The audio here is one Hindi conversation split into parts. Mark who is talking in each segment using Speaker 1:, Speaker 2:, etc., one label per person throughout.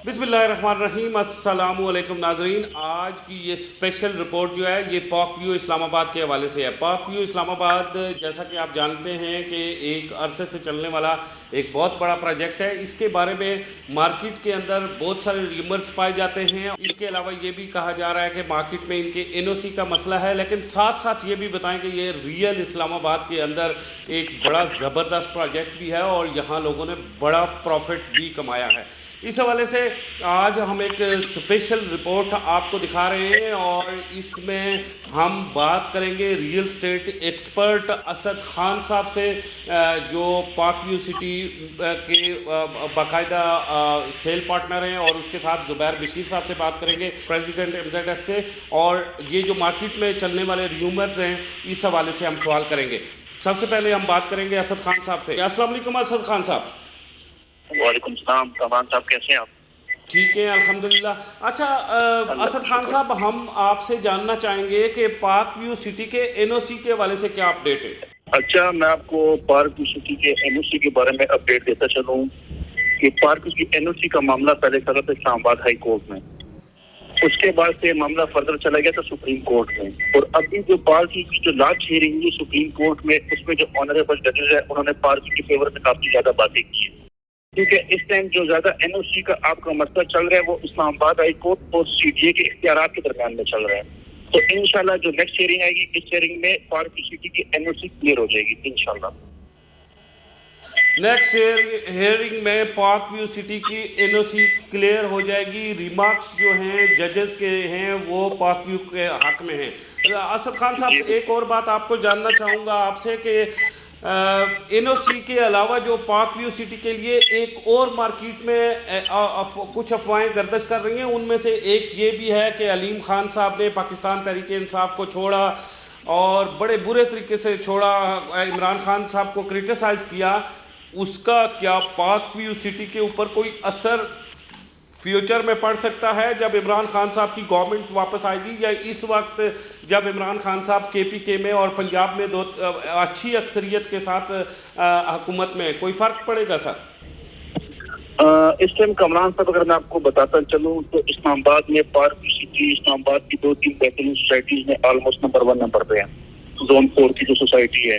Speaker 1: बिस्मिल्लाहिर्रहमानिर्रहीम, अस्सलामुअलैकुम नाजरीन। आज की ये स्पेशल रिपोर्ट जो है ये पाक व्यू इस्लामाबाद के हवाले से है। पाक व्यू इस्लामाबाद, जैसा कि आप जानते हैं कि एक अरसे से चलने वाला एक बहुत बड़ा प्रोजेक्ट है। इसके बारे में मार्केट के अंदर बहुत सारे र्यूमर्स पाए जाते हैं। इसके अलावा ये भी कहा जा रहा है कि मार्केट में इनके एनओसी का मसला है, लेकिन साथ साथ ये भी बताएं कि ये रियल इस्लामाबाद के अंदर एक बड़ा ज़बरदस्त प्रोजेक्ट भी है और यहाँ लोगों ने बड़ा प्रॉफिट भी कमाया है। इस हवाले से आज हम एक स्पेशल रिपोर्ट आपको दिखा रहे हैं और इसमें हम बात करेंगे real estate expert Asad Khan साहब से, जो पाक व्यू सिटी के बाकायदा सेल पार्टनर हैं, और उसके साथ जुबैर बशीर साहब से बात करेंगे, प्रेसिडेंट एमजेडएस से। और ये जो मार्केट में चलने वाले र्यूमर्स हैं इस हवाले से हम सवाल करेंगे। सबसे पहले हम बात करेंगे असद खान साहब से। अस्सलाम वालेकुम असद खान साहब।
Speaker 2: वालेकुम सलाम कमान साहब, कैसे हैं आप?
Speaker 1: ठीक है, अल्हम्दुलिल्लाह। अच्छा, असद खान साहब, हम आपसे जानना चाहेंगे कि पाक व्यू सिटी के एनओसी के हवाले से क्या अपडेट है?
Speaker 2: अच्छा, मैं आपको पार्क व्यू सिटी के एनओसी के बारे में अपडेट देता चलूं कि पार्क व्यू की एनओसी का मामला पहले चला था इस्लामाबाद हाई कोर्ट में, उसके बाद से मामला फर्दर चला गया था सुप्रीम कोर्ट में, और अभी जो पार्क व्यू की जो लास्ट हियरिंग हुई सुप्रीम कोर्ट में, उसमें जो ऑनरेबल जजेस है उन्होंने पार्क व्यू के फेवर में काफी ज्यादा बातें की। क्योंकि इस टाइम जो ज्यादा एनओसी का आपका मसला चल रहा है वो इस्लामाबाद हाई कोर्ट और सीडीए के इख्तियारात के दरमियान में चल रहा है। तो इंशाल्लाह जो नेक्स्ट हियरिंग आएगी, इस हियरिंग में पार्क व्यू सिटी की एनओसी क्लियर हो जाएगी इंशाल्लाह।
Speaker 1: नेक्स्ट हेयरिंग में पाक व्यू सिटी की एनओसी क्लियर हो जाएगी। रिमार्क्स जो हैं जजेस के हैं वो पाक व्यू के हक में हैं। असद खान साहब, एक और बात आपको जानना चाहूँगा आपसे कि एनओसी के अलावा जो पाक व्यू सिटी के लिए एक और मार्केट में कुछ अफवाहें गर्दिश कर रही हैं, उनमें से एक ये भी है कि अलीम खान साहब ने पाकिस्तान तहरीक इंसाफ को छोड़ा और बड़े बुरे तरीके से छोड़ा, इमरान खान साहब को क्रिटिसाइज़ किया। उसका क्या पाक व्यू सिटी के ऊपर कोई असर फ्यूचर में पड़ सकता है जब इमरान खान साहब की गवर्नमेंट वापस आएगी, या इस वक्त जब इमरान खान साहब केपीके में और पंजाब में दो अच्छी अक्सरियत के साथ हुकूमत में, कोई फ़र्क पड़ेगा सर?
Speaker 2: इस टाइम कमरान साहब, अगर मैं आपको बताता चलूं तो इस्लामाबाद में पार्क व्यू सिटी इस्लामाबाद की 2-3 बेहतरीन सोसाइटीज में ऑलमोस्ट नंबर 1 नंबर पे है, जोन 4 की जो सोसाइटी है।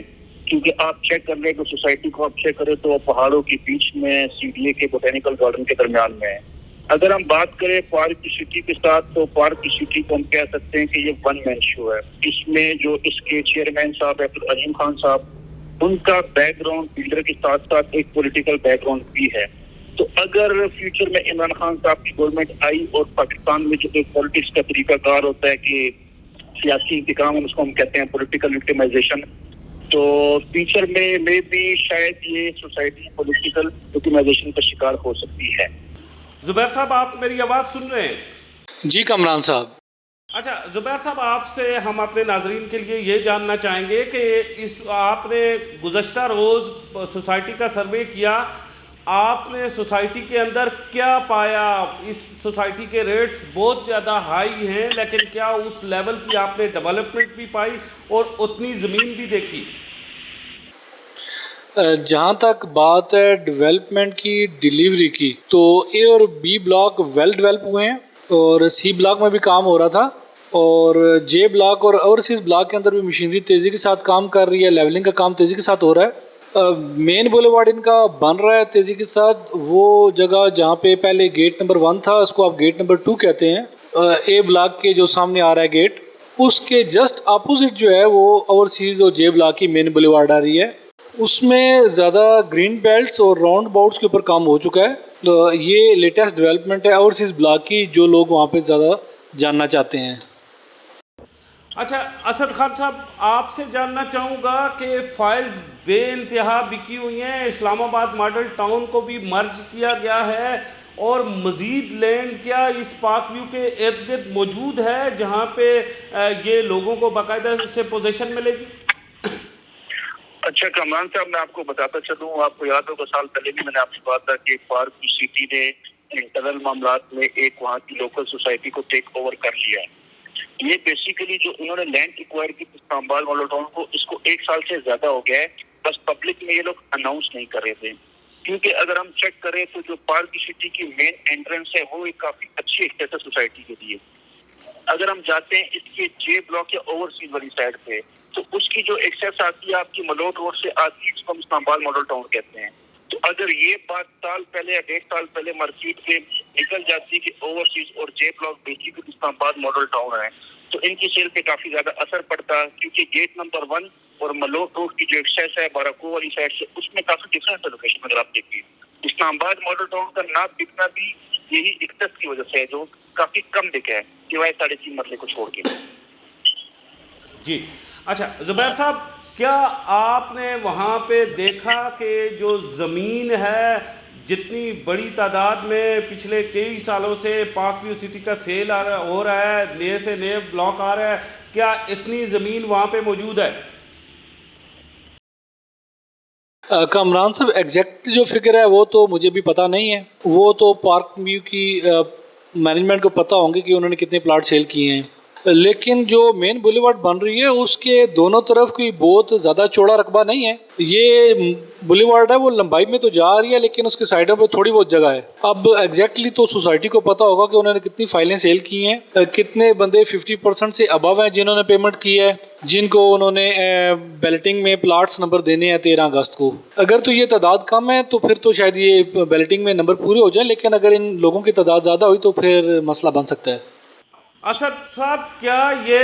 Speaker 2: क्योंकि आप चेक कर रहे हैं सोसाइटी को, आप चेक करें तो पहाड़ों के बीच में सीडीए के बोटेनिकल गार्डन के दरमियान में है। अगर हम बात करें पार्क की सिटी के साथ, तो पार्क की सिटी को हम कह सकते हैं कि ये वन मैन शो है। इसमें जो इसके चेयरमैन साहब है अलीम खान साहब, उनका बैकग्राउंड बिल्डर के साथ साथ एक पॉलिटिकल बैकग्राउंड भी है। तो अगर फ्यूचर में इमरान खान साहब की गवर्नमेंट आई और पाकिस्तान में जो एक पॉलिटिक्स का तरीकाकार होता है कि सियासी इंतकाम, उसको हम कहते हैं पॉलिटिकल विक्टिमाइजेशन, तो फ्यूचर में भी शायद ये सोसाइटी पॉलिटिकल विक्टिमाइजेशन का शिकार हो सकती है।
Speaker 1: जुबैर साहब, आप मेरी आवाज़ सुन रहे हैं?
Speaker 3: जी कमरान साहब।
Speaker 1: अच्छा जुबैर साहब, आपसे हम अपने नाजरीन के लिए ये जानना चाहेंगे कि इस आपने गुज़श्ता रोज़ सोसाइटी का सर्वे किया, आपने सोसाइटी के अंदर क्या पाया? इस सोसाइटी के रेट्स बहुत ज़्यादा हाई हैं, लेकिन क्या उस लेवल की आपने डेवलपमेंट भी पाई और उतनी ज़मीन भी देखी?
Speaker 3: जहाँ तक बात है डेवलपमेंट की, डिलीवरी की, तो ए और बी ब्लॉक वेल डेवलप हुए हैं और सी ब्लॉक में भी काम हो रहा था, और जे ब्लॉक और ओवरसीज़ ब्लॉक के अंदर भी मशीनरी तेज़ी के साथ काम कर रही है, लेवलिंग का काम तेज़ी के साथ हो रहा है। मेन बुलेवार्ड इनका बन रहा है तेज़ी के साथ। वो जगह जहाँ पे पहले गेट नंबर 1 था, उसको आप गेट नंबर 2 कहते हैं। ए ब्लॉक के जो सामने आ रहा है गेट, उसके जस्ट अपोजिट जो है वो ओवरसीज़ और जे ब्लॉक की मेन बुलेवार्ड आ रही है। उसमें ज़्यादा ग्रीन बेल्ट्स और राउंड बाउट्स के ऊपर काम हो चुका है। तो ये लेटेस्ट डेवलपमेंट है ओवरसीज़ ब्लॉक की, जो लोग वहाँ पे ज़्यादा जानना चाहते हैं।
Speaker 1: अच्छा असद खान साहब, आपसे जानना चाहूँगा कि फाइल्स बेइंतहा बिकी हुई हैं। इस्लामाबाद मॉडल टाउन को भी मर्ज किया गया है और मज़ीद लैंड क्या इस पाक व्यू के इर्द गिर्द मौजूद है जहाँ पे ये लोगों को बाकायदा से पोजीशन मिलेगी?
Speaker 2: अच्छा कमरान साहब, मैं आपको बताता चलूं, आपको याद होगा साल पहले भी मैंने आपसे बात था कि पार्क की सिटी ने इंटरनल मामलात में एक वहाँ की लोकल सोसाइटी को टेक ओवर कर लिया है। ये बेसिकली जो उन्होंने लैंड एक्वायर की इस्लामाबाद मॉडल टाउन को, इसको 1 साल से ज्यादा हो गया है, बस पब्लिक में ये लोग अनाउंस नहीं कर रहे थे। क्योंकि अगर हम चेक करें तो जो पार्क सिटी की मेन एंट्रेंस है वो एक काफी अच्छी एक्सेस है सोसाइटी के लिए। अगर हम जाते हैं इसके जे ब्लॉक या ओवरसीज वाली साइड पे, तो उसकी जो एक्सेस आती है आपकी मलोट रोड से आती है, जिसको हम इस्लामाबाद मॉडल टाउन कहते हैं। तो अगर ये बात साल पहले या 1.5 साल पहले मार्केट में निकल जाती कि ओवरसीज और जे block basically Islamabad model town है, तो इनकी सेल पे काफी ज्यादा असर पड़ता, क्योंकि गेट नंबर 1 और मलोट रोड की जो एक्सेस है बाराको वाली साइड से, उसमें काफी डिफरेंस है लोकेशन। अगर आप देखिए इस्लामाबाद मॉडल टाउन का ना बिकना भी यही एक्सेस की वजह से है, जो काफी कम बिका है सिवाय 3.5 मरले को छोड़ के।
Speaker 1: जी। अच्छा ज़ुबैर साहब, क्या आपने वहाँ पे देखा कि जो ज़मीन है, जितनी बड़ी तादाद में पिछले कई सालों से पार्क व्यू सिटी का सेल हो रहा है, नए से नए ब्लॉक आ रहा है, क्या इतनी ज़मीन वहाँ पे मौजूद है?
Speaker 3: कामरान साहब, एग्जैक्ट जो फिगर है वो तो मुझे भी पता नहीं है। वो तो पार्क व्यू की मैनेजमेंट को पता होंगे कि उन्होंने कितने प्लाट सेल किए हैं। लेकिन जो मेन बुलेवार्ड बन रही है उसके दोनों तरफ कोई बहुत ज़्यादा चौड़ा रकबा नहीं है। ये बुलेवार्ड है वो लंबाई में तो जा रही है, लेकिन उसके साइडों पे थोड़ी बहुत जगह है। अब एग्जैक्टली तो सोसाइटी को पता होगा कि उन्होंने कितनी फाइलें सेल की हैं, कितने बंदे 50% से अबव हैं जिन्होंने पेमेंट की है, जिनको उन्होंने बैलेटिंग में प्लाट्स नंबर देने हैं 13 अगस्त को। अगर तो ये तादाद कम है तो फिर तो शायद ये बैलेटिंग में नंबर पूरे हो जाए, लेकिन अगर इन लोगों की तादाद ज़्यादा हुई तो फिर मसला बन सकता है।
Speaker 1: असद साहब, क्या ये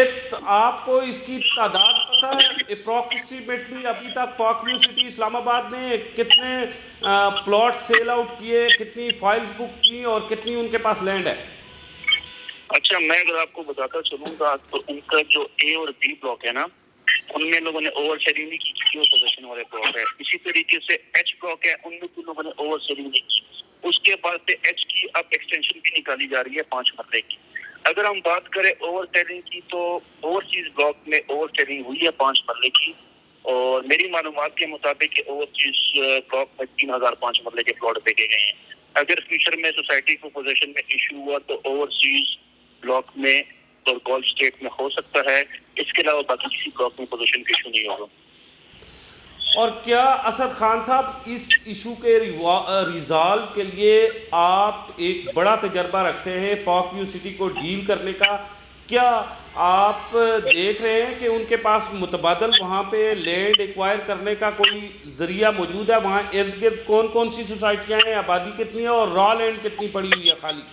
Speaker 1: आपको इसकी तादाद पता है अप्रॉक्सीमेटली अभी तक पार्क व्यू सिटी इस्लामाबाद ने कितने प्लॉट सेल आउट किए, कितनी फाइल्स बुक की और कितनी उनके पास लैंड है?
Speaker 2: अच्छा, मैं अगर आपको बताता चलूंगा तो उनका जो ए और बी ब्लॉक है ना, उनमें लोगों ने ओवर शेयरिंग नहीं की, जो पोजीशन वाले ब्लॉक है। इसी तरीके से एच ब्लॉक है, उनमें भी लोगों ने ओवर शेयरिंग नहीं की। उसके बाद से एच की अब एक्सटेंशन भी निकाली जा रही है 5 मरले की। अगर हम बात करें ओवर शेयरिंग की, तो ओवरसीज ब्लॉक में ओवर शेयरिंग हुई है 5 मरले की, और मेरी मालूमात के मुताबिक ओवरसीज ब्लॉक में 3005 मरले के प्लॉट बेचे गए हैं। अगर फ्यूचर में सोसाइटी को पोजीशन में इशू हुआ तो ओवरसीज ब्लॉक में और गोल्फ स्टेट में हो सकता है, इसके अलावा बाकी किसी ब्लॉक में पोजीशन का इशू नहीं होगा।
Speaker 1: और क्या असद खान साहब, इस इशू के रिजॉल्व के लिए आप एक बड़ा तजर्बा रखते हैं पार्क व्यू सिटी को डील करने का? क्या आप देख रहे हैं कि उनके पास मुतबादल वहाँ पे लैंड एक्वायर करने का कोई ज़रिया मौजूद है? वहाँ इर्द गिर्द कौन कौन सी सोसाइटियाँ हैं, आबादी कितनी है और रॉ लैंड कितनी पड़ी हुई है खाली?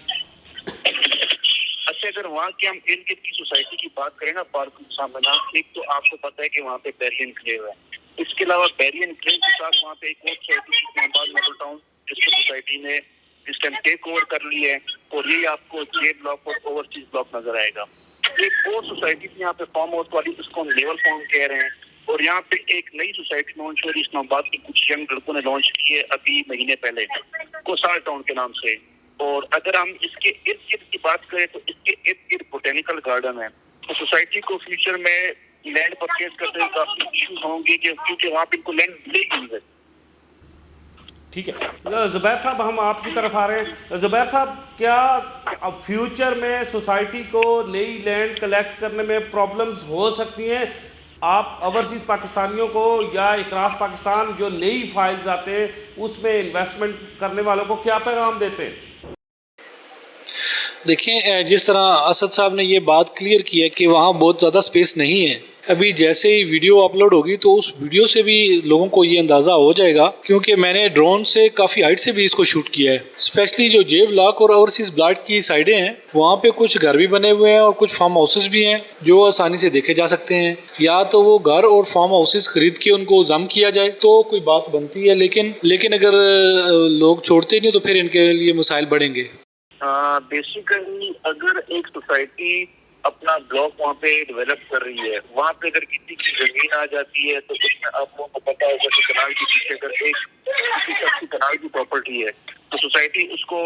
Speaker 2: अच्छा, अगर वहाँ की हम इर्द गिर्द की सोसाइटी की बात करें ना पार्क के सामने, एक तो आपको पता है कि वहाँ पे बैरियन क्लेव है। इसके अलावा बैरियन क्लेव के साथ वहाँ पे एक और सोसाइटी इस्लामाबाद मॉडल टाउन, जिसको सोसाइटी ने इस टाइम टेक ओवर कर ली है, और ये आपको जे ब्लॉक और ओवरसीज ब्लॉक नजर आएगा। एक और सोसाइटी यहाँ पे फार्म हाउस वाली, जिसको हम लेवल फार्म कह रहे हैं, और यहाँ पे एक नई सोसाइटी लॉन्च हो रही है इस्लामाबाद के कुछ यंग लड़कों ने लॉन्च की है अभी महीने पहले, कोसार टाउन के नाम से। और अगर हम इसके इर्द गिर्द की बात करें तो इसके इर्द गिर्द बोटेनिकल गार्डन है। तो सोसाइटी को फ्यूचर में लैंड परचेज करते हुए काफी इश्यूज होंगे, क्योंकि वहाँ पे इनको लैंड मिलेगी नहीं।
Speaker 1: ठीक है ज़ुबैर साहब, हम आपकी तरफ आ रहे हैं। ज़ुबैर साहब, क्या अब फ्यूचर में सोसाइटी को नई लैंड कलेक्ट करने में प्रॉब्लम्स हो सकती हैं? आप ओवरसीज़ पाकिस्तानियों को या इकरास पाकिस्तान जो नई फाइल्स आते हैं उसमें इन्वेस्टमेंट करने वालों को क्या पैगाम देते हैं?
Speaker 3: देखिए, जिस तरह असद साहब ने ये बात क्लियर की है कि वहाँ बहुत ज़्यादा स्पेस नहीं है, अभी जैसे ही वीडियो अपलोड होगी तो उस वीडियो से भी लोगों को ये अंदाज़ा हो जाएगा, क्योंकि मैंने ड्रोन से काफ़ी हाइट से भी इसको शूट किया है। स्पेशली जो जे ब्लॉक और ओवरसीज ब्लॉक की साइडें हैं, वहाँ पे कुछ घर भी बने हुए हैं और कुछ फार्म हाउसेस भी हैं जो आसानी से देखे जा सकते हैं। या तो वो घर और फार्म हाउसेस खरीद के उनको जम किया जाए तो कोई बात बनती है, लेकिन अगर लोग छोड़ते नहीं तो फिर इनके लिए मसाइल बढ़ेंगे।
Speaker 2: बेसिकली अगर एक सोसाइटी अपना ब्लॉक वहाँ पे डेवलप कर रही है, वहाँ पे अगर किसी की जमीन आ जाती है तो उसमें आप लोगों को पता होगा कि कनाल के पीछे अगर एक किसी शख्स की कनाल की प्रॉपर्टी है तो सोसाइटी उसको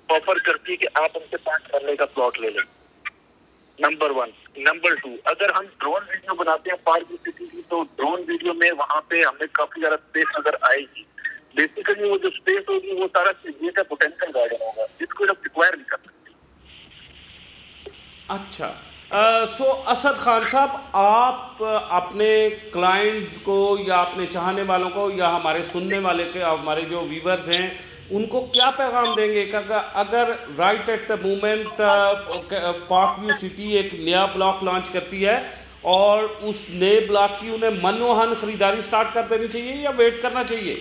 Speaker 2: ऑफर करती है कि आप उनसे 5 मरले का प्लॉट ले लें। नंबर 1। नंबर 2, अगर हम ड्रोन वीडियो बनाते हैं पार्क सिटी की, तो ड्रोन वीडियो में वहाँ पे हमें काफी ज्यादा स्पेस नजर आएगी। बेसिकली वो जो स्पेस होगी वो सारा ये का पोटेंशियल गार्डन होगा, जिसको हम रिक्वायर नहीं कर सकते।
Speaker 1: अच्छा, सो असद खान साहब, आप अपने क्लाइंट्स को या अपने चाहने वालों को या हमारे सुनने वाले के हमारे जो व्यूवर्स हैं उनको क्या पैगाम देंगे कि अगर right at the moment park view city एक नया ब्लॉक लॉन्च करती है और उस नए ब्लॉक की उन्हें मनोहन खरीदारी स्टार्ट कर देनी चाहिए या वेट करना चाहिए?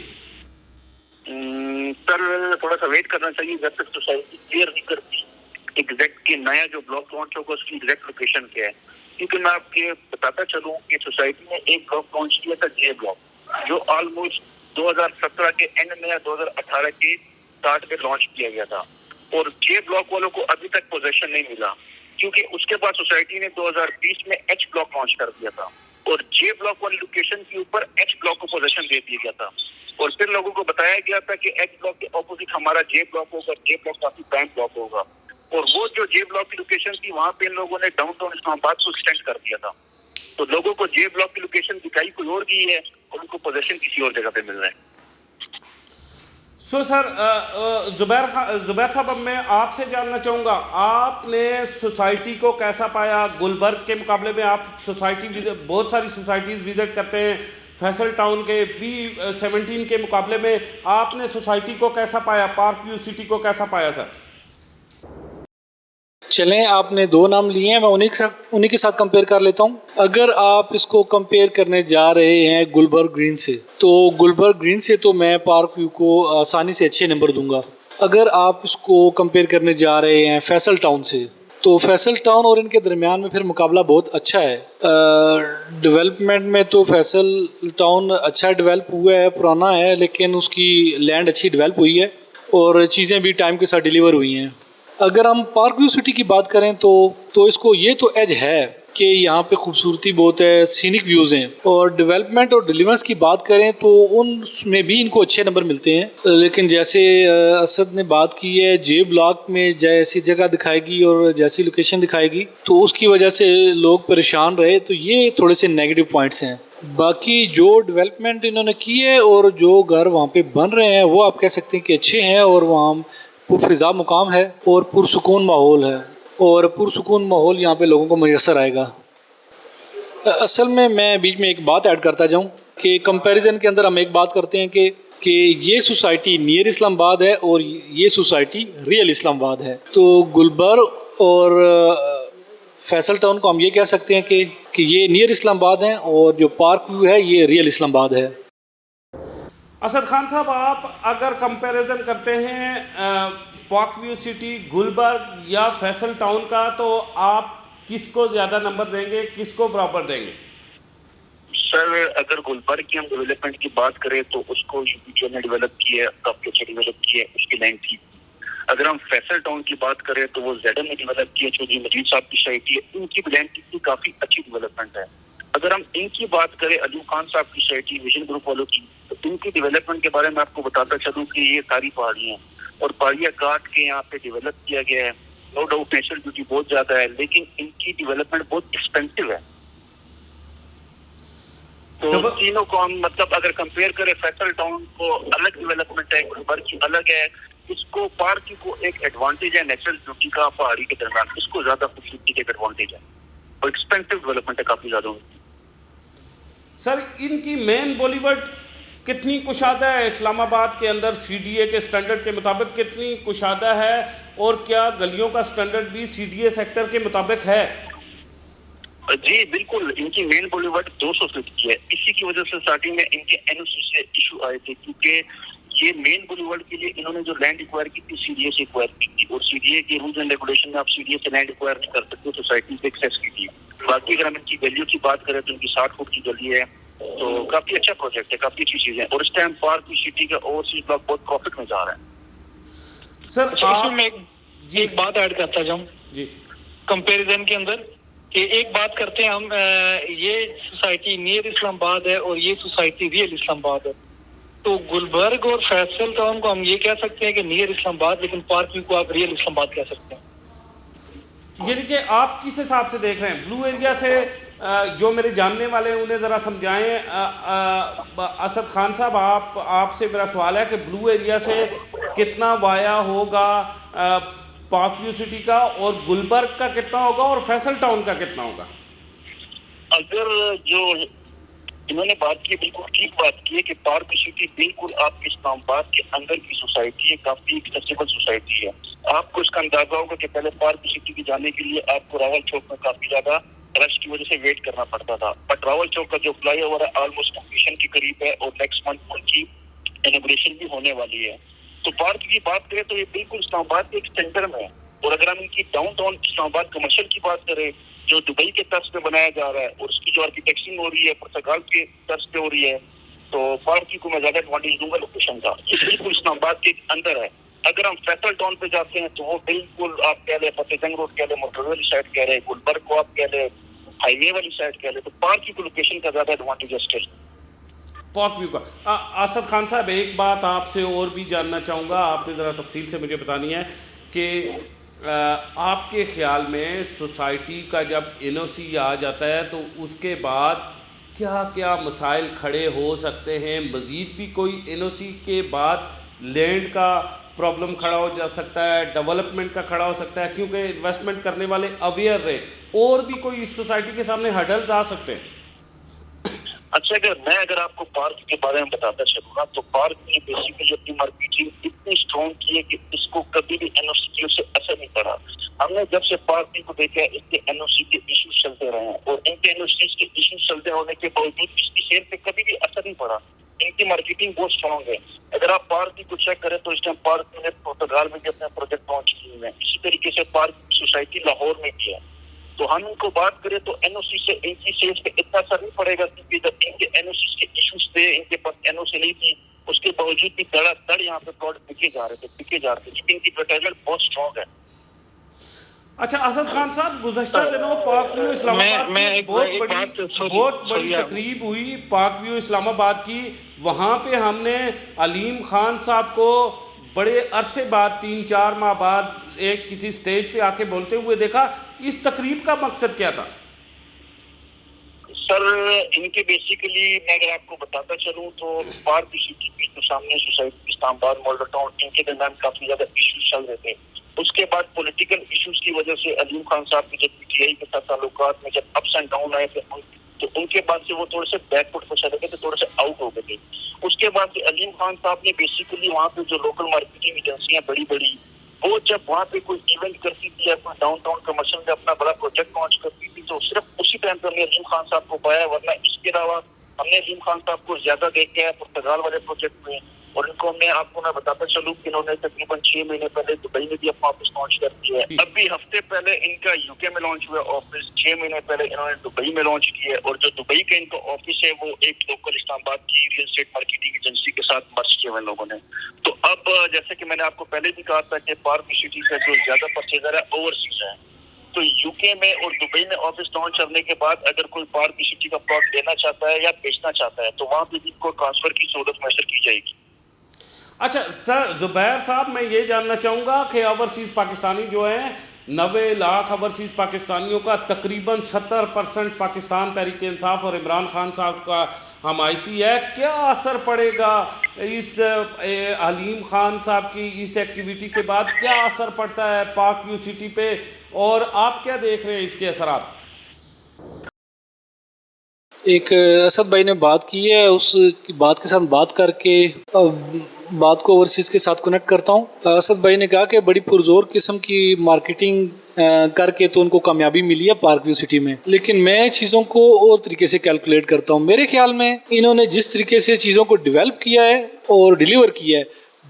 Speaker 2: सर थोड़ा सा वेट करना चाहिए जब तक सोसाइटी क्लियर नहीं करती एग्जैक्ट कि नया जो ब्लॉक लॉन्च होगा उसकी एग्जैक्ट लोकेशन क्या है। क्योंकि मैं आपके बताता चलूं कि सोसाइटी ने एक ब्लॉक लॉन्च किया था जे ब्लॉक, जो ऑलमोस्ट 2017 के एंड में या 2018 के स्टार्ट में लॉन्च किया गया था और जे ब्लॉक वालों को अभी तक पोजीशन नहीं मिला, क्योंकि उसके बाद सोसाइटी ने 2020 में एच ब्लॉक लॉन्च कर दिया था और जे ब्लॉक वाली लोकेशन के ऊपर एच ब्लॉक को पोजीशन दे दिया गया था और फिर लोगों को बताया गया था कि एच ब्लॉक के ऑपोजिट हमारा जे ब्लॉक होगा, जे ब्लॉक काफी प्राइम ब्लॉक होगा और वो जो जे ब्लॉक की लोकेशन थी वहां पे इन लोगों ने डाउनटाउन इस्लामाबाद को एक्सटेंड कर दिया था। तो लोगों को जे ब्लॉक की लोकेशन दिखाई कोई और गई है और उनको पोजीशन किसी और जगह पे मिल रहा है।
Speaker 1: सो सर, जुबैर साहब, अब मैं आपसे जानना चाहूँगा, आपने सोसाइटी को कैसा पाया? गुलबर्ग के मुकाबले में आप बहुत सारी सोसाइटीज़ विज़िट करते हैं, फैसल टाउन के B17 के मुकाबले में आपने सोसाइटी को कैसा पाया, पार्क व्यू सिटी को कैसा पाया सर?
Speaker 3: चलें, आपने दो नाम लिए हैं, मैं उन्हीं के साथ कंपेयर कर लेता हूं। अगर आप इसको कंपेयर करने जा रहे हैं गुलबर्ग ग्रीन से, तो गुलबर्ग ग्रीन से तो मैं पार्क व्यू को आसानी से अच्छे नंबर दूंगा। अगर आप इसको कंपेयर करने जा रहे हैं फैसल टाउन से, तो फैसल टाउन और इनके दरमियान में फिर मुकाबला बहुत अच्छा है। डेवलपमेंट में तो फैसल टाउन अच्छा डेवलप हुआ है, पुराना है, लेकिन उसकी लैंड अच्छी डेवलप हुई है और चीज़ें भी टाइम के साथ डिलीवर हुई हैं। अगर हम पार्क व्यू सिटी की बात करें तो इसको ये तो एज है कि यहाँ पे खूबसूरती बहुत है, सीनिक व्यूज़ हैं, और डेवलपमेंट और डिलीवरेंस की बात करें तो उनमें भी इनको अच्छे नंबर मिलते हैं। लेकिन जैसे असद ने बात की है, जे ब्लॉक में जैसी जगह दिखाएगी और जैसी लोकेशन दिखाएगी तो उसकी वजह से लोग परेशान रहे, तो ये थोड़े से नेगेटिव पॉइंट्स हैं। बाकी जो डेवलपमेंट इन्होंने की है और जो घर वहाँ पे बन रहे हैं वो आप कह सकते हैं कि अच्छे हैं और वहाँ पुरफिज़ा मुकाम है और पुरसुकून माहौल है और पुरसुकून माहौल यहाँ पे लोगों को मैसर आएगा। असल में मैं बीच में एक बात ऐड करता जाऊँ कि कंपैरिजन के अंदर हम एक बात करते हैं कि ये सोसाइटी नियर इस्लामाबाद है और ये सोसाइटी रियल इस्लामाबाद है। तो गुलबर्ग और फैसल टाउन को हम ये कह सकते हैं कि ये नियर इस्लामाबाद हैं और जो पार्क व्यू है ये रियल इस्लामाबाद है।
Speaker 1: असद खान साहब, आप अगर कंपैरिजन करते हैं पार्क व्यू सिटी, गुलबर्ग या फैसल टाउन का, तो आप किसको ज़्यादा नंबर देंगे, किसको बराबर देंगे?
Speaker 2: सर अगर गुलबर्ग की हम डेवलपमेंट की बात करें तो उसको यूपीटीओ ने डेवलप किया है, काफी अच्छा डेवलप किया है, उसकी लाइन थी। अगर हम फैसल टाउन की बात करें तो वो जेडम ने डेवलप किया, चौधरी मजीद साहब की सोसाइटी है, उनकी लाइन की काफी अच्छी डेवलपमेंट है। अगर हम इनकी बात करें अयूब खान साहब की सोसाइटी विजन ग्रुप वालों की, तो इनकी डेवलपमेंट के बारे में आपको बताता चलूँ कि ये सारी पहाड़ियाँ और पहाड़ियाँ काट के यहाँ पे डेवलप किया गया है। नो डाउट नेचुरल ब्यूटी बहुत ज्यादा है, लेकिन इनकी डेवलपमेंट बहुत एक्सपेंसिव है। तो तीनों को हम मतलब अगर कंपेयर करें, फैसल टाउन को अलग डेवलपमेंट है, गुलबर्ग की अलग है, इसको पार्क को एक एडवांटेज है नेचुरल ब्यूटी का पहाड़ी के दरमियान, इसको ज्यादा खूबसूरती का एडवांटेज है और एक्सपेंसिव डेवलपमेंट है काफी ज्यादा।
Speaker 1: सर इनकी मेन बॉलीवुड कितनी कुशादा है इस्लामाबाद के अंदर? CDA के स्टैंडर्ड के मुताबिक कितनी कुशादा है और क्या गलियों का स्टैंडर्ड भी CDA सेक्टर के मुताबिक है?
Speaker 2: जी बिल्कुल, इनकी मेन बॉलीवुड 200 फीट की है। इसी की वजह से स्टार्टिंग में इनके NOC से इशू आए थे, क्योंकि ये मेन बॉलीवुड के लिए इन्होंने जो लैंड एक्वायर की थी CDA से एक्वायर की थी और CDA के रूल्स एंड रेगुलेशन में आप CDA से लैंड एक्वायर नहीं कर सकते, सोसाइटी से एक्सेस की थी। बाकी अगर हम इनकी गलियों की बात करें तो इनकी 60 फुट की गली है, तो काफी अच्छा प्रोजेक्ट है, काफी अच्छी चीज है और इस टाइम पार्क सिटी का ओवरसीज ब्लॉक बहुत प्रॉफिट में जा रहा है।
Speaker 3: सर मैं एक बात ऐड करता जाऊं
Speaker 1: जी
Speaker 3: कंपैरिजन के अंदर कि एक बात करते हैं हम, ये सोसाइटी नियर इस्लामाबाद है और ये सोसाइटी रियल इस्लामाबाद है। तो गुलबर्ग और फैसल टाउन को हम ये कह सकते हैं कि नियर इस्लामाबाद, लेकिन पार्क व्यू को आप रियल इस्लामाबाद कह सकते हैं।
Speaker 1: यानी कि आप किस हिसाब से देख रहे हैं? ब्लू एरिया से जो मेरे जानने वाले हैं उन्हें ज़रा समझाएं। असद खान साहब, आपसे मेरा सवाल है कि ब्लू एरिया से कितना वाया होगा पार्क व्यू सिटी का, और गुलबर्ग का कितना होगा और फैसल टाउन का कितना होगा?
Speaker 2: अगर जो इन्होंने बात की बिल्कुल ठीक बात की है कि पार्क सिटी बिल्कुल आपके इस्लामाबाद के अंदर की सोसाइटी है, काफी एक्सेसिबल सोसाइटी है। आपको इसका अंदाजा होगा कि पहले पार्क सिटी की जाने के लिए आपको रावल चौक में काफी ज्यादा रश की वजह से वेट करना पड़ता था, बट रावल चौक का जो फ्लाई ओवर है ऑलमोस्ट कंप्लीशन के करीब है और नेक्स्ट मंथ उनकी इनॉग्रेशन भी होने वाली है। तो पार्क की बात करें तो ये बिल्कुल इस्लामाबाद के एक सेंटर में है। और अगर हम इनकी डाउनटाउन इस्लामाबाद कमर्शियल की बात करें, जो दुबई के तर्ज पे बनाया जा रहा है और उसकी जो आर्किटेक्चरिंग हो रही है पुर्तगाल के तर्ज पे हो रही है, तो पार्क को मैं ज्यादा एडवांटेज दूंगा लोकेशन का। ये बिल्कुल इस्लामाबाद के अंदर है। अगर हम फैसल टाउन पे जाते हैं तो वो बिल्कुल आप कह लें फतेहजंग रोड कह लें, मोटरवे वाली साइड कह रहे, गुलबर्ग को आप कह लें, हाईवे वाली साइड कह लें, तो पार्क की लोकेशन का ज्यादा एडवांटेज है स्टिल।
Speaker 1: पार्क व्यू का असद खान साहब, एक बात आपसे और भी जानना चाहूँगा, आपने ज़रा तफसील से मुझे बतानी है कि आपके ख्याल में सोसाइटी का जब एनओसी आ जाता है तो उसके बाद क्या क्या मसाइल खड़े हो सकते हैं? मज़ीद भी कोई एनओसी के बाद लैंड का प्रॉब्लम खड़ा हो जा सकता है, डेवलपमेंट का खड़ा हो सकता है, क्योंकि इन्वेस्टमेंट करने वाले अवेयर रहे, और भी कोई इस सोसाइटी के सामने हर्डल्स आ सकते हैं?
Speaker 2: अच्छा, अगर आपको पार्क के बारे में बताता चलूँ ना, तो पार्क ने बेसिकली अपनी मार्केटिंग इतनी स्ट्रॉन्ग की है कि इसको कभी भी एनओसी की से असर नहीं पड़ा। हमने जब से पार्क को देखा है, इसके एनओसी के इश्यूज चलते रहे हैं और इनके एनओसी के इश्यूज चलते होने के बावजूद इसकी सेल पे कभी भी असर नहीं पड़ा। इनकी मार्केटिंग बहुत स्ट्रॉन्ग है। अगर आप पार्क को चेक करें तो इस टाइम पार्क ने पुर्तगाल में भी अपने प्रोजेक्ट लॉन्च किए हुए हैं। इसी तरीके से पार्क सोसाइटी लाहौर में भी है। तो हम इनको बात करें तो एनओसी से इनकी सेल्स पे इतना असर नहीं पड़ेगा, क्योंकि जब इनके एनओसी के इश्यूज थे, इनके पास एनओसी नहीं थी, उसके बावजूद भी धड़ाधड़ यहाँ पे प्रोडक्ट बिके जा रहे थे क्योंकि इनकी एडवर्टाइजमेंट बहुत स्ट्रॉन्ग है।
Speaker 1: अच्छा असद खान साहब, गुज़श्ता दिनों पार्क व्यू इस्लामाबाद की बहुत बड़ी तकरीब हुई पार्क व्यू इस्लामाबाद की। वहाँ पे हमने अलीम खान साहब को बड़े अरसे बाद 3-4 माह बाद एक किसी स्टेज पे आके बोलते हुए देखा। इस तकरीब का मकसद क्या था?
Speaker 2: सर, इनके बेसिकली मैं अगर आपको बताता चलूँ तो पार्क सिटी के जो सामने सोसाइटी इस्लामाबाद मॉडल टाउन, इनके दरमियान काफी ज्यादा इश्यूज चल रहे थे। उसके बाद पॉलिटिकल इश्यूज की वजह से अलीम खान साहब के जब पीटीआई के साथ ताल्लुकात में जब अप्स एंड डाउन आए थे, तो उनके बाद से वो थोड़े से बैकफुट पर चले गए थे, थोड़े से आउट हो गए थे। उसके बाद से अलीम खान साहब ने बेसिकली वहाँ पे जो लोकल मार्केटिंग एजेंसियां बड़ी बड़ी, वो जब वहाँ पे कोई इवेंट करती थी या कोई डाउनटाउन कमर्शियल में अपना बड़ा प्रोजेक्ट लॉन्च करती थी, तो सिर्फ उसी टाइम पर हमने अलीम खान साहब को पाया, वरना इसके अलावा हमने अलीम खान साहब को ज्यादा देखा है पुर्तगाल वाले प्रोजेक्ट में। और इनको आपको मैं बताता चलूँ कि इन्होंने तकरीबन 6 महीने पहले दुबई में भी अपना ऑफिस लॉन्च कर दिया है। अभी हफ्ते पहले इनका यूके में लॉन्च हुआ ऑफिस, 6 महीने पहले इन्होंने दुबई में लॉन्च किया है। और जो दुबई का इनका ऑफिस है वो एक लोकल इस्लामाबाद की रियल एस्टेट मार्केटिंग एजेंसी के साथ मर्ज किया हुआ लोगों ने। तो अब जैसे कि मैंने आपको पहले भी कहा था कि पार्क सिटी का जो ज्यादा परचेजर है ओवरसीज है, तो यूके में और दुबई में ऑफिस लॉन्च करने के बाद अगर कोई पार्क सिटी का प्लॉट लेना चाहता है या बेचना चाहता है तो वहाँ पे भी इनको ट्रांसफर की सहूलत मैसर की जाएगी।
Speaker 1: अच्छा सर जुबैर साहब, मैं ये जानना चाहूँगा कि ओवरसीज़ पाकिस्तानी जो हैं, 90 लाख ओवरसीज़ पाकिस्तानियों का तकरीबन 70% पाकिस्तान तहरीक इंसाफ और इमरान खान साहब का हमायती है। क्या असर पड़ेगा इस अलीम खान साहब की इस एक्टिविटी के बाद? क्या असर पड़ता है पार्क व्यू सिटी पे, और आप क्या देख रहे हैं इसके असरात?
Speaker 3: एक असद भाई ने बात की है, उस बात के साथ बात करके बात को ओवरसीज़ के साथ कनेक्ट करता हूँ। असद भाई ने कहा कि बड़ी पुरजोर किस्म की मार्केटिंग करके तो उनको कामयाबी मिली है पार्क व्यू सिटी में, लेकिन मैं चीज़ों को और तरीके से कैलकुलेट करता हूँ। मेरे ख्याल में इन्होंने जिस तरीके से चीज़ों को डेवलप किया है और डिलीवर किया है,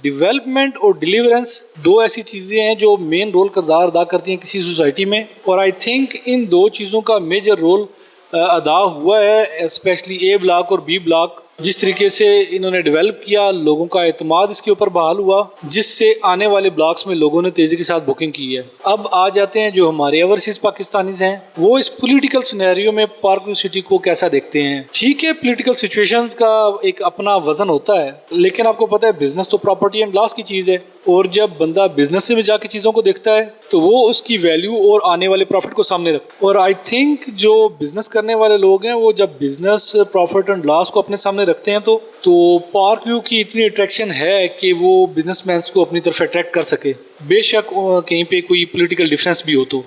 Speaker 3: डेवलपमेंट और डिलीवरेंस दो ऐसी चीज़ें हैं जो मेन रोल किरदार अदा करती हैं किसी सोसाइटी में, और आई थिंक इन दो चीज़ों का मेजर रोल अदा हुआ है, स्पेशली ए ब्लॉक और बी ब्लॉक। जिस तरीके से इन्होंने डेवलप किया, लोगों का एतमाद इसके ऊपर बहाल हुआ, जिससे आने वाले ब्लॉक्स में लोगों ने तेज़ी के साथ बुकिंग की है। अब आ जाते हैं जो हमारे ओवरसीज़ पाकिस्तानीज़ हैं, वो इस पॉलिटिकल सिनेरियो में पार्क व्यू सिटी को कैसा देखते हैं। ठीक है, पॉलिटिकल सिचुएशंस का एक अपना वजन होता है, लेकिन आपको पता है बिजनेस तो प्रॉपर्टी एंड लॉस की चीज़ है, और जब बंदा बिजनेस में जाके चीज़ों को देखता है तो वो उसकी वैल्यू और आने वाले प्रॉफिट को सामने रखता है। और आई थिंक जो बिजनेस करने वाले लोग हैं वो जब बिजनेस प्रॉफिट एंड लॉस को अपने सामने रखते हैं तो पार्क व्यू की इतनी अट्रैक्शन है कि वो बिजनेसमैन को अपनी तरफ अट्रैक्ट कर सके, बेशक कहीं पे कोई पॉलिटिकल डिफरेंस भी हो तो।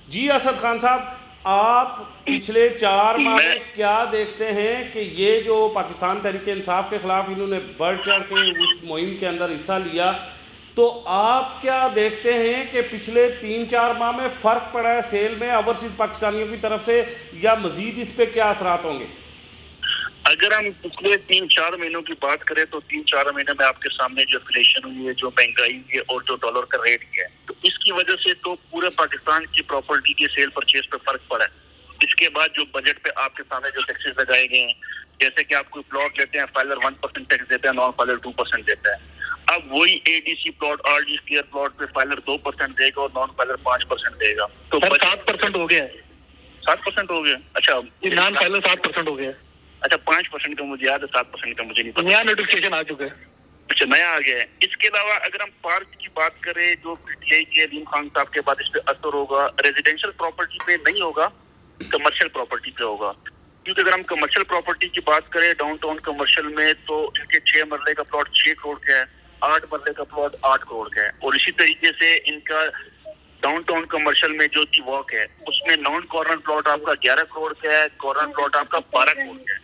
Speaker 1: जी असद खान साहब, आप पिछले 4 माह में क्या देखते हैं कि ये जो पाकिस्तान तहरीक इंसाफ के खिलाफ इन्होंने बढ़ चढ़ के उस मुहिम के अंदर हिस्सा लिया, तो आप क्या देखते हैं कि पिछले 3-4 माह में फ़र्क पड़ा है सेल में ओवरसीज़ पाकिस्तानियों की तरफ से, या मज़ीद इस पे क्या असरात होंगे?
Speaker 2: अगर हम पिछले 3-4 महीनों की बात करें तो 3-4 महीने में आपके सामने जो इन्फ्लेशन हुई है, जो महंगाई हुई है और जो डॉलर का रेट है, तो इसकी वजह से तो पूरे पाकिस्तान की प्रॉपर्टी के सेल परचेज पे फर्क पड़ा है। इसके बाद जो बजट पे आपके सामने जो टैक्सेस लगाए गए हैं, जैसे कि आप कोई प्लॉट लेते हैं, फाइलर 1% टैक्स देता है, नॉन फाइलर 2% देता है। अब वही ADC plot, RD square plot पे फाइलर 2% देगा और नॉन फाइलर 5% देगा। तो
Speaker 4: 7% हो गया,
Speaker 2: 7% हो गया। अच्छा,
Speaker 4: नॉन फाइलर 7% हो गया।
Speaker 2: अच्छा, 5% का मुझे याद है, 7% का मुझे नहीं पता।
Speaker 4: नया नोटिफिकेशन आ चुका है।
Speaker 2: अच्छा, नया आ गया है। इसके अलावा अगर हम पार्क की बात करें, जो पीटीआई के अलीम खान साहब के बाद इस पे असर होगा, रेजिडेंशियल प्रॉपर्टी पे नहीं होगा, कमर्शियल प्रॉपर्टी पे होगा। क्योंकि अगर हम कमर्शियल प्रॉपर्टी की बात करें डाउनटाउन कमर्शियल में, तो इनके 6 मरले का प्लॉट 6 करोड़ का है, 8 मरले का प्लॉट 8 करोड़ का है। और इसी तरीके से इनका डाउनटाउन कमर्शियल में जो दी वॉक है, उसमें नॉन कॉर्नर प्लॉट आपका 11 करोड़ का है, कॉर्नर प्लॉट आपका 12 करोड़ का है।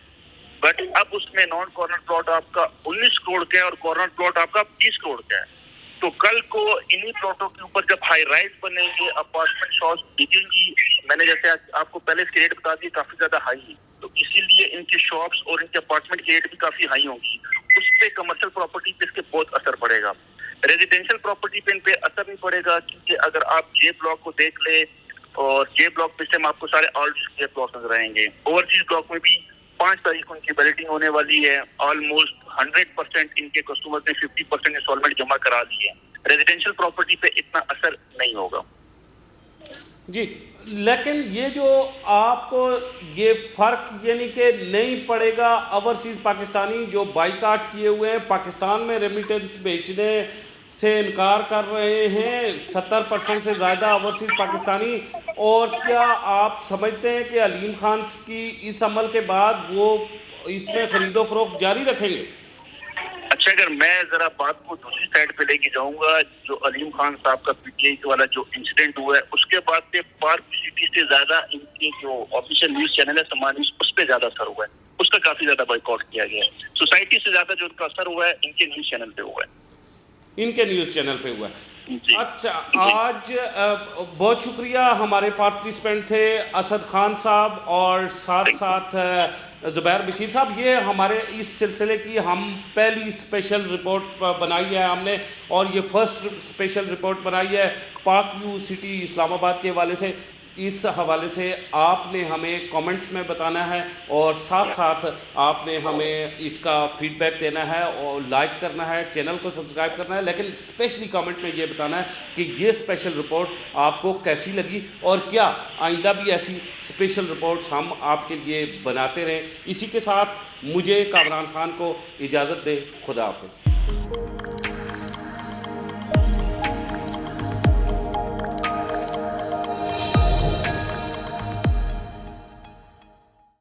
Speaker 2: बट अब उसमें नॉन कॉर्नर प्लॉट आपका 19 करोड़ का है और कॉर्नर प्लॉट आपका 20 करोड़ का है। तो कल को इन्हीं प्लॉटों के ऊपर जब हाई राइज बनेंगे, अपार्टमेंट शॉप्स बिकेंगी, मैंने जैसे आपको पहले इसके रेट बता दिए, काफी ज्यादा हाई है, तो इसीलिए इनके शॉप्स और इनके अपार्टमेंट के रेट भी काफी हाई होंगी। उस पे कमर्शियल प्रॉपर्टी पे इसके बहुत असर पड़ेगा। रेजिडेंशियल प्रॉपर्टी पे इन पे असर नहीं पड़ेगा, क्योंकि अगर आप जे ब्लॉक को देख ले, और जे ब्लॉक पे से हम आपको सारे ऑलरेडी ब्लॉक नजर आएंगे। ओवरसीज ब्लॉक में भी 5 तारीख को इनकी बैलेटिंग होने वाली है। ऑलमोस्ट 100% इनके कस्टमर्स ने 50% इंस्टॉलमेंट जमा करा दी है। रेजिडेंशियल प्रॉपर्टी पे इतना असर नहीं होगा
Speaker 1: जी। लेकिन ये जो आपको ये फ़र्क यानी कि नहीं पड़ेगा, ओवरसीज़ पाकिस्तानी जो बाइकाट किए हुए हैं, पाकिस्तान में रेमिटेंस बेचने से इनकार कर रहे हैं 70% से ज़्यादा ओवरसीज़ पाकिस्तानी, और क्या आप समझते हैं कि अलीम खान की इस अमल के बाद वो इसमें ख़रीदो फरोख्त जारी रखेंगे?
Speaker 2: अच्छा, अगर मैं जरा बात को दूसरी साइड पे लेके जाऊंगा, जो अलीम खान साहब का पीटीआई वाला जो इंसिडेंट हुआ है, उसके बाद से पार्क सिटी से ज्यादा इनके जो ऑफिशियल न्यूज चैनल है समान न्यूज, उस पर ज्यादा असर हुआ है। उसका काफी ज्यादा बॉयकॉट किया गया है। सोसाइटी से ज्यादा जो उनका असर हुआ है इनके न्यूज चैनल पे हुआ है,
Speaker 1: इनके न्यूज़ चैनल पे हुआ है। अच्छा, आज बहुत शुक्रिया, हमारे पार्टिसिपेंट थे असद खान साहब और साथ साथ ज़ुबैर बशीर साहब। ये हमारे इस सिलसिले की हम पहली स्पेशल रिपोर्ट बनाई है हमने, और ये फर्स्ट स्पेशल रिपोर्ट बनाई है पार्क व्यू सिटी इस्लामाबाद के हवाले से। इस हवाले से आपने हमें कमेंट्स में बताना है, और साथ साथ आपने हमें इसका फीडबैक देना है और लाइक करना है, चैनल को सब्सक्राइब करना है। लेकिन स्पेशली कमेंट में ये बताना है कि ये स्पेशल रिपोर्ट आपको कैसी लगी, और क्या आइंदा भी ऐसी स्पेशल रिपोर्ट्स हम आपके लिए बनाते रहें। इसी के साथ मुझे कामरान खान को इजाज़त दे। खुदा हाफिज़।